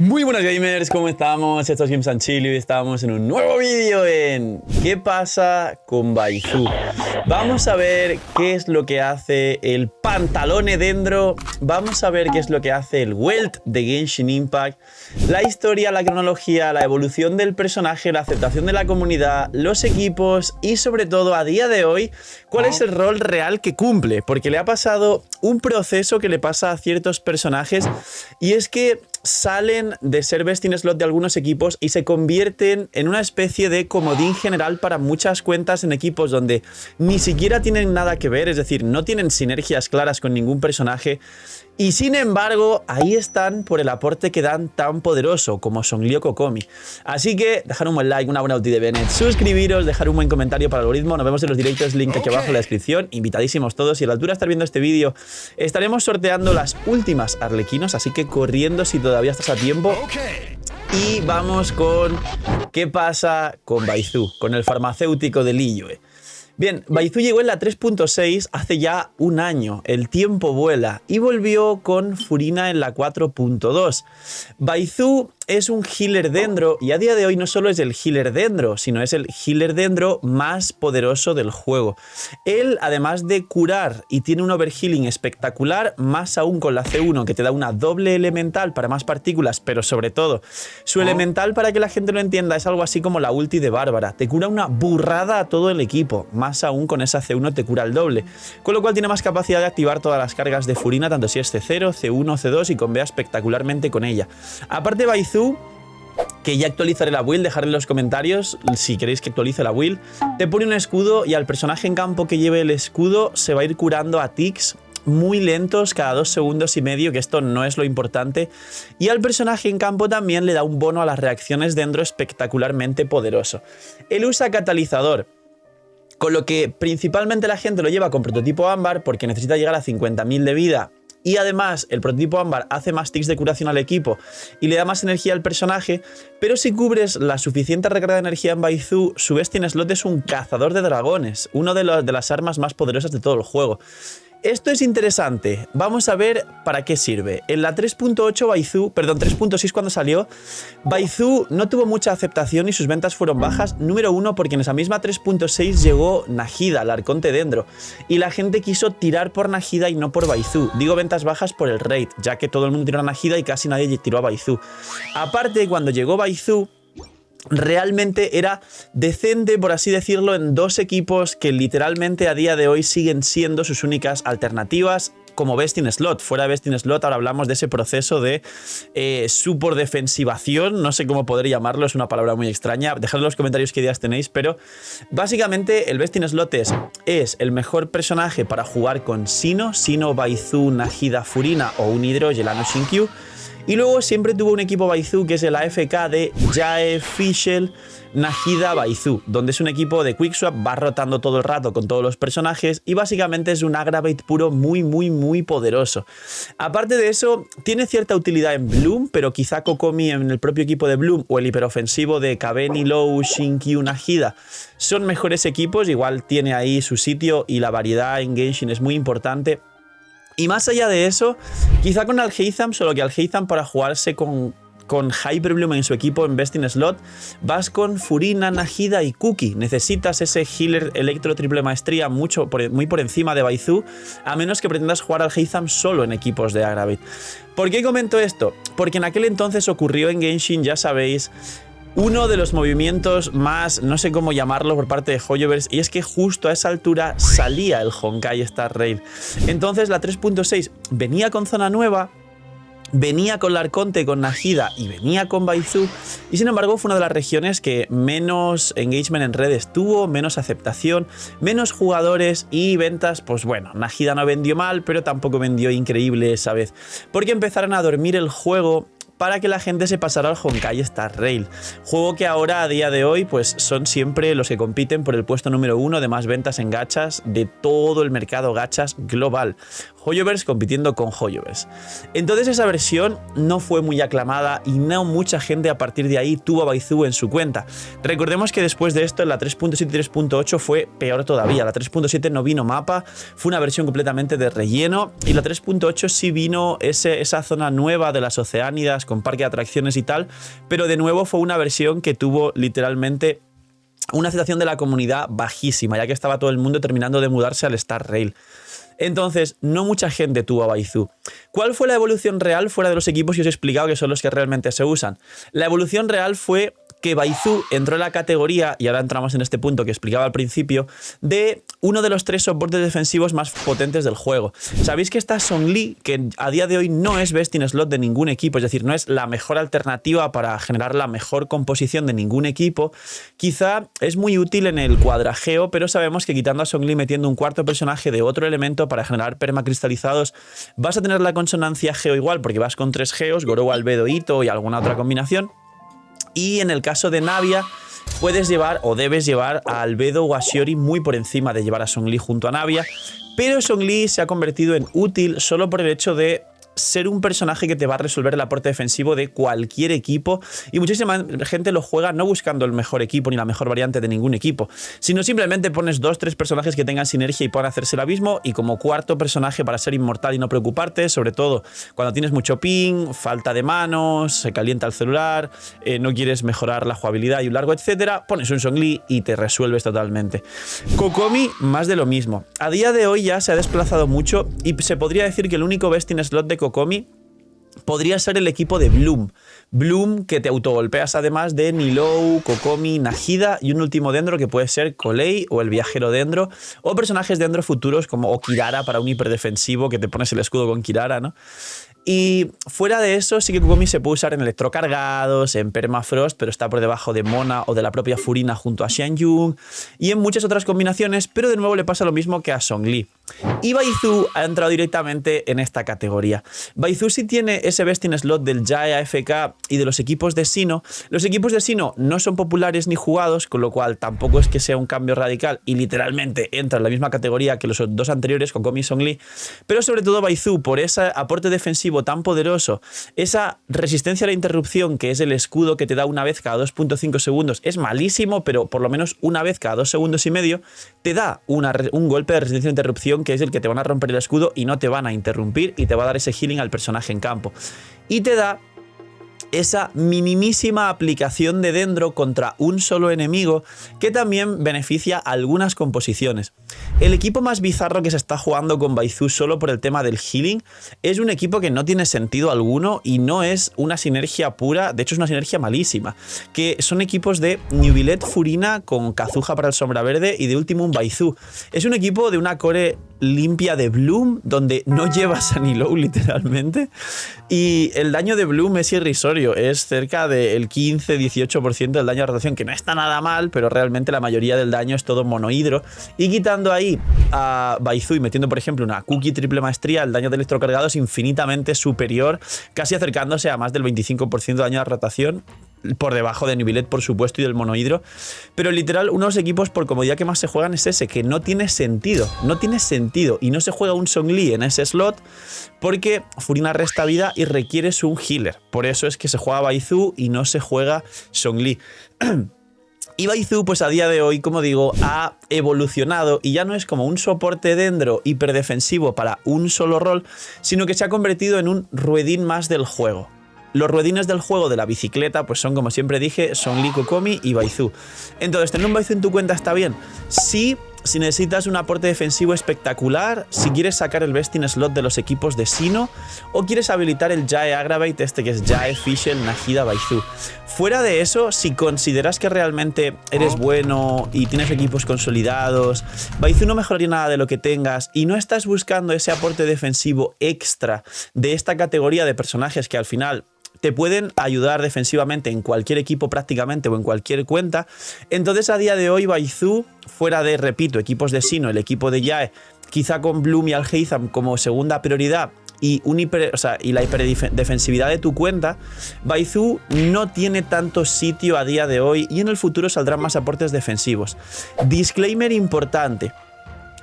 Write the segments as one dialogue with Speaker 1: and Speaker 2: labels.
Speaker 1: Muy buenas gamers, ¿cómo estamos? Esto es Games and Chill y estamos en un nuevo vídeo en ¿qué pasa con Baizu? Vamos a ver qué es lo que hace el Pantalone Dendro, vamos a ver qué es lo que hace el Welt de Genshin Impact, la historia, la cronología, la evolución del personaje, la aceptación de la comunidad, los equipos y sobre todo a día de hoy, cuál es el rol real que cumple, porque le ha pasado un proceso que le pasa a ciertos personajes y es que salen de ser best in slot de algunos equipos y se convierten en una especie de comodín general para muchas cuentas en equipos donde ni siquiera tienen nada que ver, es decir, no tienen sinergias claras con ningún personaje y sin embargo ahí están por el aporte que dan tan poderoso como Songlio Kokomi. Así que dejar un buen like, una buena ulti de Bennett, suscribiros, dejar un buen comentario para el algoritmo, nos vemos en los directos, link aquí abajo en la descripción, invitadísimos todos y a la altura de estar viendo este vídeo estaremos sorteando las últimas arlequinos, así que corriendo si todavía estás a tiempo. Y vamos con ¿qué pasa con Baizu? Con el farmacéutico de Liyue. Bien, Baizu llegó en la 3.6 hace ya un año, el tiempo vuela, y volvió con Furina en la 4.2. Baizu es un healer dendro y a día de hoy no solo es el healer dendro, sino es el healer dendro más poderoso del juego. Él, además de curar y tiene un overhealing espectacular, más aún con la C1 que te da una doble elemental para más partículas, pero sobre todo, su elemental, para que la gente lo entienda, es algo así como la ulti de Bárbara. Te cura una burrada a todo el equipo, más aún con esa C1 te cura el doble. Con lo cual tiene más capacidad de activar todas las cargas de Furina, tanto si es C0, C1, C2 y convea espectacularmente con ella. Aparte Baizu, que ya actualizaré la build, dejadme en los comentarios si queréis que actualice la build, te pone un escudo y al personaje en campo que lleve el escudo se va a ir curando a tics muy lentos cada 2 segundos y medio, que esto no es lo importante, y al personaje en campo también le da un bono a las reacciones dentro espectacularmente poderoso. Él usa catalizador, con lo que principalmente la gente lo lleva con prototipo ámbar porque necesita llegar a 50.000 de vida. Y además el prototipo ámbar hace más ticks de curación al equipo y le da más energía al personaje, pero si cubres la suficiente recarga de energía en Baizu, su best in slot es un cazador de dragones, una de las armas más poderosas de todo el juego. Esto es interesante, vamos a ver para qué sirve. En la 3.8 Baizu, perdón, 3.6 cuando salió, Baizu no tuvo mucha aceptación y sus ventas fueron bajas. Número 1 porque en esa misma 3.6 llegó Nahida, el arconte dendro, y la gente quiso tirar por Nahida y no por Baizu. Digo ventas bajas por el raid, ya que todo el mundo tiró a Nahida y casi nadie tiró a Baizu. Aparte, cuando llegó Baizu, realmente era decente, por así decirlo, en dos equipos que literalmente a día de hoy siguen siendo sus únicas alternativas como best in slot. Fuera de best in slot ahora hablamos de ese proceso de support defensivación, no sé cómo poder llamarlo, es una palabra muy extraña, dejad en los comentarios qué ideas tenéis, pero básicamente el best in slot es el mejor personaje para jugar con Sino, Baizu, Nahida, Furina o un Hydro, Gelano, Shinkyu. Y luego siempre tuvo un equipo Baizu que es el AFK de Jae, Fischl, Nahida, Baizu, donde es un equipo de quickswap, va rotando todo el rato con todos los personajes y básicamente es un Aggravate puro muy poderoso. Aparte de eso, tiene cierta utilidad en Bloom, pero quizá Kokomi en el propio equipo de Bloom o el hiperofensivo de Kabeni, Low, Shinkyu, Nahida son mejores equipos, igual tiene ahí su sitio y la variedad en Genshin es muy importante. Y más allá de eso, quizá con Alhaitham, solo que Alhaitham para jugarse con Hyper Bloom en su equipo en best in slot, vas con Furina, Nahida y Kuki. Necesitas ese healer electro triple maestría muy por encima de Baizu, a menos que pretendas jugar al Alhaitham solo en equipos de Aggravate. ¿Por qué comento esto? Porque en aquel entonces ocurrió en Genshin, ya sabéis, uno de los movimientos más, no sé cómo llamarlo, por parte de Hoyoverse, y es que justo a esa altura salía el Honkai Star Rail. Entonces la 3.6 venía con zona nueva, venía con la Arconte, con Nahida y venía con Baizu, y sin embargo fue una de las regiones que menos engagement en redes tuvo, menos aceptación, menos jugadores y ventas. Pues bueno, Nahida no vendió mal, pero tampoco vendió increíble esa vez, porque empezaron a dormir el juego para que la gente se pasara al Honkai Star Rail, juego que ahora a día de hoy pues son siempre los que compiten por el puesto número 1 de más ventas en gachas de todo el mercado gachas global. Hoyoverse compitiendo con Hoyoverse. Entonces esa versión no fue muy aclamada y no mucha gente a partir de ahí tuvo a Baizu en su cuenta. Recordemos que después de esto en la 3.7 y 3.8 fue peor todavía. La 3.7 no vino mapa, fue una versión completamente de relleno, y la 3.8 sí vino esa zona nueva de las Oceánidas zonas con parque de atracciones y tal, pero de nuevo fue una versión que tuvo literalmente una aceptación de la comunidad bajísima, ya que estaba todo el mundo terminando de mudarse al Star Rail. Entonces, no mucha gente tuvo a Baizu. ¿Cuál fue la evolución real fuera de los equipos que os he explicado que son los que realmente se usan? La evolución real fue que Baizu entró en la categoría, y ahora entramos en este punto que explicaba al principio, de uno de los 3 soportes defensivos más potentes del juego. Sabéis que está Zhongli, que a día de hoy no es best in slot de ningún equipo, es decir, no es la mejor alternativa para generar la mejor composición de ningún equipo. Quizá es muy útil en el cuadrajeo, pero sabemos que quitando a Zhongli, metiendo un cuarto personaje de otro elemento para generar permacristalizados, vas a tener la consonancia geo igual, porque vas con 3 geos, Gorou, Albedo, Ito y alguna otra combinación. Y en el caso de Navia, puedes llevar o debes llevar a Albedo o a Shiori muy por encima de llevar a Zhongli junto a Navia, pero Zhongli se ha convertido en útil solo por el hecho de ser un personaje que te va a resolver el aporte defensivo de cualquier equipo, y muchísima gente lo juega no buscando el mejor equipo ni la mejor variante de ningún equipo, sino simplemente pones 2-3 personajes que tengan sinergia y puedan hacerse el abismo, y como cuarto personaje para ser inmortal y no preocuparte, sobre todo cuando tienes mucho ping, falta de manos, se calienta el celular, no quieres mejorar la jugabilidad y un largo etcétera, pones un Zhongli y te resuelves totalmente. Kokomi, más de lo mismo. A día de hoy ya se ha desplazado mucho y se podría decir que el único best in slot de Kokomi podría ser el equipo de Bloom. Bloom, que te autogolpeas además de Nilou, Kokomi, Nahida y un último Dendro que puede ser Colei o el viajero Dendro, o personajes Dendro futuros como Kirara para un hiperdefensivo que te pones el escudo con Kirara, ¿no? Y fuera de eso, sí que Kokomi se puede usar en electrocargados, en Permafrost, pero está por debajo de Mona o de la propia Furina junto a Xianyun, y en muchas otras combinaciones, pero de nuevo le pasa lo mismo que a Zhongli. Y Baizu ha entrado directamente en esta categoría. Baizu sí tiene ese best in slot del Jae AFK y de los equipos de Sino. Los equipos de Sino no son populares ni jugados, con lo cual tampoco es que sea un cambio radical y literalmente entra en la misma categoría que los 2 anteriores, Kokomi y Zhongli, pero sobre todo Baizu, por ese aporte defensivo tan poderoso, esa resistencia a la interrupción que es el escudo que te da una vez cada 2.5 segundos, es malísimo, pero por lo menos una vez cada 2 segundos y medio te da un golpe de resistencia a interrupción que es el que te van a romper el escudo y no te van a interrumpir, y te va a dar ese healing al personaje en campo, y te da esa minimísima aplicación de Dendro contra un solo enemigo que también beneficia a algunas composiciones. El equipo más bizarro que se está jugando con Baizu solo por el tema del healing es un equipo que no tiene sentido alguno y no es una sinergia pura, de hecho es una sinergia malísima, que son equipos de Neuvillette Furina con Kazuha para el Sombra Verde y de último un Baizu. Es un equipo de una core limpia de Bloom donde no llevas a Nilou literalmente, y el daño de Bloom es irrisorio, es cerca del 15-18% del daño de rotación, que no está nada mal, pero realmente la mayoría del daño es todo monohidro, y quitando ahí a Baizu y metiendo por ejemplo una Cookie triple maestría, el daño de electrocargado es infinitamente superior, casi acercándose a más del 25% de daño de rotación, por debajo de Neuvillette por supuesto y del monohidro, pero literal uno de los equipos por comodidad que más se juegan es ese, que no tiene sentido, y no se juega un Zhongli en ese slot porque Furina resta vida y requieres un healer, por eso es que se juega Baizu y no se juega Zhongli. Y Baizu, pues a día de hoy, como digo, ha evolucionado y ya no es como un soporte Dendro hiperdefensivo para un solo rol, sino que se ha convertido en un ruedín más del juego. Los ruedines del juego de la bicicleta pues son, como siempre dije, Zhongli, Kokomi y Baizu. Entonces, ¿tener un Baizu en tu cuenta está bien? Sí, si necesitas un aporte defensivo espectacular, si quieres sacar el best in slot de los equipos de Sino, o quieres habilitar el Jae Aggravate, que es Jae, Fischl, Nahida, Baizu. Fuera de eso, si consideras que realmente eres bueno y tienes equipos consolidados, Baizu no mejoraría nada de lo que tengas y no estás buscando ese aporte defensivo extra de esta categoría de personajes que al final te pueden ayudar defensivamente en cualquier equipo prácticamente o en cualquier cuenta, entonces a día de hoy Baizu, fuera de, repito, equipos de Sino, el equipo de Jae, quizá con Bloom y Alhaitham como segunda prioridad y la hiperdefensividad de tu cuenta, Baizu no tiene tanto sitio a día de hoy y en el futuro saldrán más aportes defensivos. Disclaimer importante.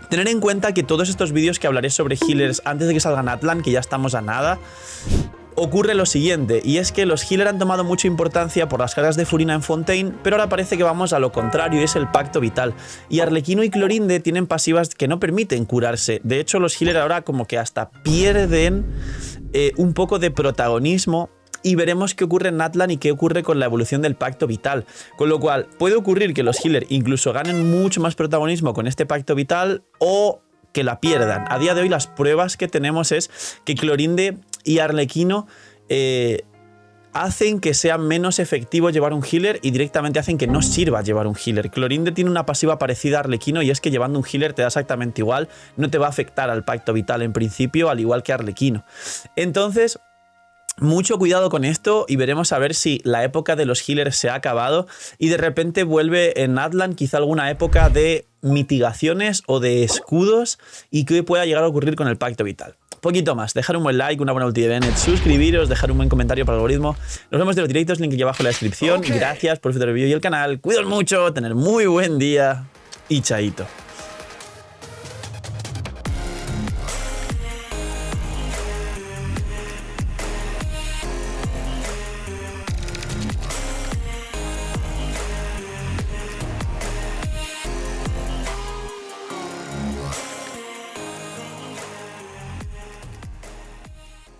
Speaker 1: Tener en cuenta que todos estos vídeos que hablaré sobre healers antes de que salgan Atlan, que ya estamos a nada, ocurre lo siguiente, y es que los healers han tomado mucha importancia por las cargas de Furina en Fontaine, pero ahora parece que vamos a lo contrario, y es el pacto vital. Y Arlequino y Clorinde tienen pasivas que no permiten curarse. De hecho, los healers ahora como que hasta pierden un poco de protagonismo y veremos qué ocurre en Natlan y qué ocurre con la evolución del pacto vital. Con lo cual, puede ocurrir que los healers incluso ganen mucho más protagonismo con este pacto vital o que la pierdan. A día de hoy las pruebas que tenemos es que Clorinde y Arlequino hacen que sea menos efectivo llevar un healer y directamente hacen que no sirva llevar un healer. Clorinde tiene una pasiva parecida a Arlequino y es que llevando un healer te da exactamente igual, no te va a afectar al pacto vital en principio, al igual que Arlequino. Entonces, mucho cuidado con esto y veremos a ver si la época de los healers se ha acabado y de repente vuelve en Natlan quizá alguna época de mitigaciones o de escudos y que pueda llegar a ocurrir con el pacto vital. Poquito más, dejar un buen like, una buena ulti de Bennett, suscribiros, dejar un buen comentario para el algoritmo. Nos vemos en los directos, link aquí abajo en la descripción. Gracias por ver el vídeo y el canal. Cuidaos mucho, tener muy buen día y chaito.